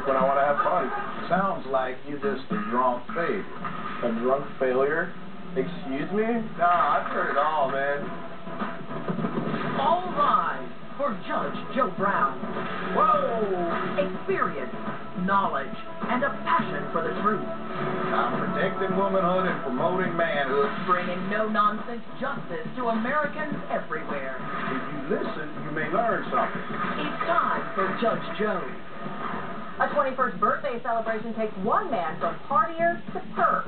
when I want to have fun. Sounds like you're just a drunk failure. A drunk failure? Excuse me? Nah, I've heard it all, man. All rise for Judge Joe Brown. Whoa! Experience, knowledge, and a passion for the truth. I'm protecting womanhood and promoting manhood. Bringing no-nonsense justice to Americans everywhere. If you listen, you may learn something. It's time for Judge Joe. A 21st birthday celebration takes one man from partier to perp.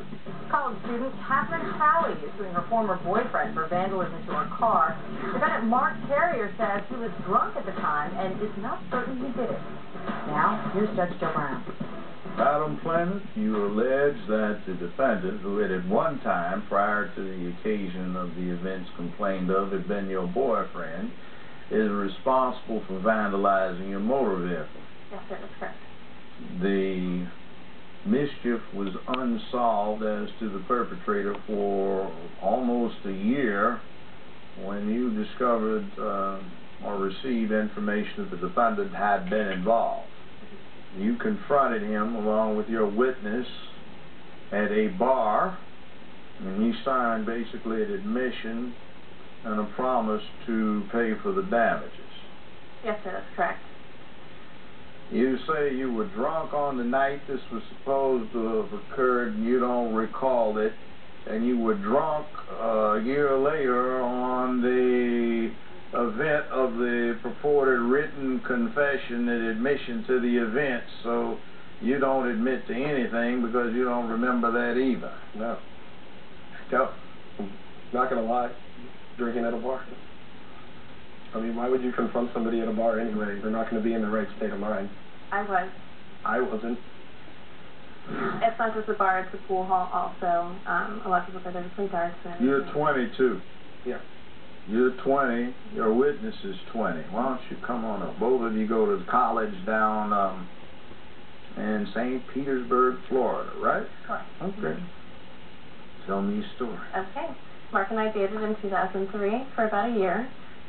College student Catherine Halley is suing her former boyfriend for vandalism to her car. Defendant Mark Carrier says he was drunk at the time and is not certain he did it. Now, here's Judge Joe Brown. Madam Plaintiff, you allege that the defendant, who had at one time, prior to the occasion of the events complained of, had been your boyfriend, is responsible for vandalizing your motor vehicle. Yes, sir, that's correct. The mischief was unsolved as to the perpetrator for almost a year when you discovered or received information that the defendant had been involved. You confronted him along with your witness at a bar, and he signed basically an admission and a promise to pay for the damages. Yes, sir, that's correct. You say you were drunk on the night this was supposed to have occurred and you don't recall it, and you were drunk a year later on the event of the purported written confession and admission to the event, so you don't admit to anything because you don't remember that either. No. No. I'm not going to lie. Drinking at a bar. I mean, why would you confront somebody at a bar anyway? They're not going to be in the right state of mind. I was. I wasn't. It's not just the bar, it's the pool hall also. A lot of people say there's play darts. You're 22. Yeah. You're 20. Your witness is 20. Why don't you come on up? Both of you go to college down in St. Petersburg, Florida, right? Correct. Okay. Tell me your story. Okay. Mark and I dated in 2003 for about a year.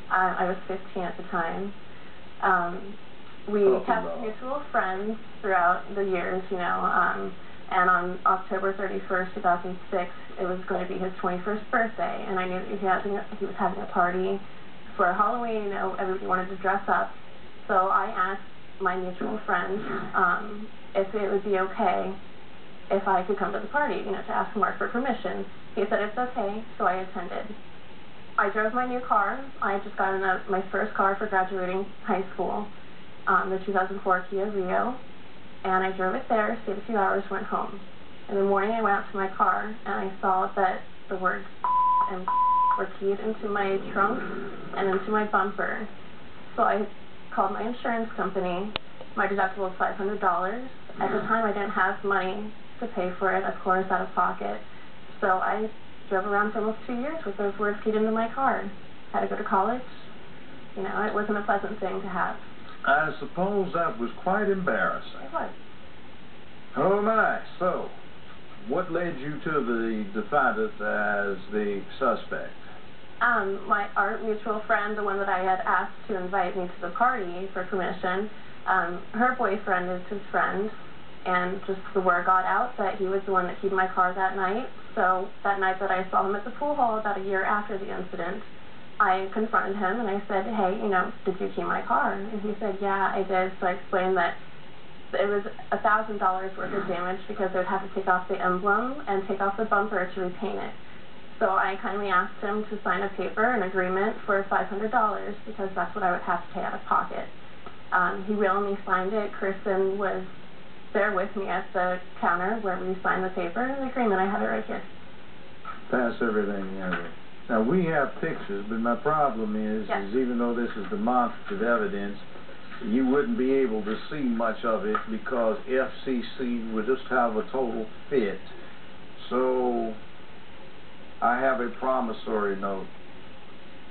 I was 15 at the time. We kept mutual friends throughout the years, you know, and on October 31st, 2006, it was going to be his 21st birthday, and I knew that he was having a party for Halloween. You know, everybody wanted to dress up, so I asked my mutual friend if it would be okay if I could come to the party, you know, to ask Mark for permission. He said it's okay, so I attended. I drove my new car. I had just gotten my first car for graduating high school, the 2004 Kia Rio, and I drove it there, stayed a few hours, went home. In the morning, I went out to my car, and I saw that the words and were keyed into my trunk and into my bumper. So I called my insurance company. My deductible was $500. At the time, I didn't have money to pay for it, of course, out of pocket. So I drove around for almost 2 years with those words keyed into my car. Had to go to college. You know, it wasn't a pleasant thing to have. I suppose that was quite embarrassing. It was. Oh my, so what led you to the defendant as the suspect? Our mutual friend, the one that I had asked to invite me to the party for permission, her boyfriend is his friend, and just the word got out that he was the one that keyed my car that night. So that night that I saw him at the pool hall about a year after the incident, I confronted him and I said, hey, you know, did you key my car? And he said, yeah, I did. So I explained that it was $1,000 worth of damage because they would have to take off the emblem and take off the bumper to repaint it. So I kindly asked him to sign a paper, an agreement for $500 because that's what I would have to pay out of pocket. He willingly signed it. Kristen was there with me at the counter where we signed the paper and the agreement. I have it right here. Pass everything over. Now, we have pictures, but my problem is even though this is demonstrative evidence, you wouldn't be able to see much of it because FCC would just have a total fit. So, I have a promissory note.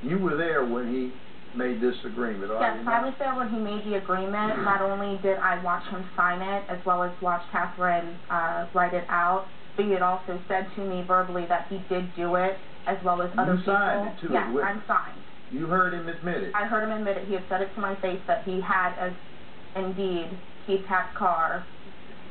You were there when he made this agreement, Yes, I was there when he made the agreement. Not only did I watch him sign it, as well as watch Catherine write it out, but he had also said to me verbally that he did do it, as well as other people. You signed it too? Yes, I'm signed. You heard him admit it? I heard him admit it. He had said it to my face that he had indeed he attacked car.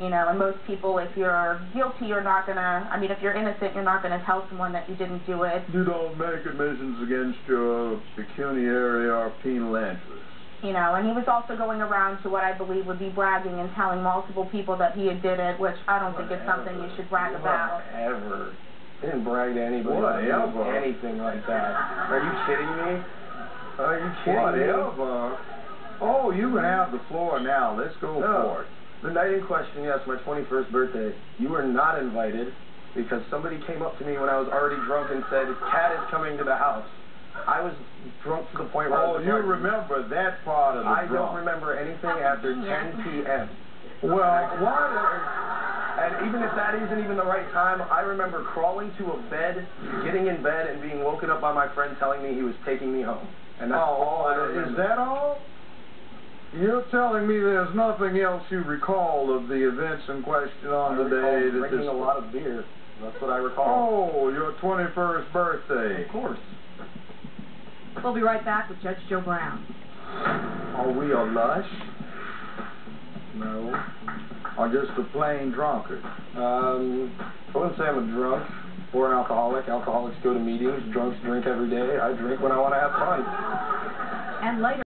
You know, and most people, if you're guilty, you're not gonna, I mean, if you're innocent, you're not gonna tell someone that you didn't do it. You don't make admissions against your pecuniary or penal interest. You know, and he was also going around to what I believe would be bragging and telling multiple people that he had did it, which I don't think is something you should brag about. Whatever. He didn't brag to anybody Whatever. about anything like that. Are you kidding me? Are you kidding me? Whatever. Oh, you can have the floor now. Let's go for it. The night in question, yes, my 21st birthday, you were not invited because somebody came up to me when I was already drunk and said, Cat is coming to the house. I was drunk to the point where I was you remember that part of the I don't remember anything after 10 p.m. Well, and even if that isn't even the right time, I remember crawling to a bed, getting in bed, and being woken up by my friend telling me he was taking me home. And that's all I remember. Is that all? You're telling me there's nothing else you recall of the events in question on the day that drinking a lot of beer. That's what I recall. Oh, your 21st birthday. Of course. We'll be right back with Judge Joe Brown. Are we a lush? No. Or just a plain drunkard? I wouldn't say I'm a drunk or an alcoholic. Alcoholics go to meetings. Drunks drink every day. I drink when I want to have fun. And later.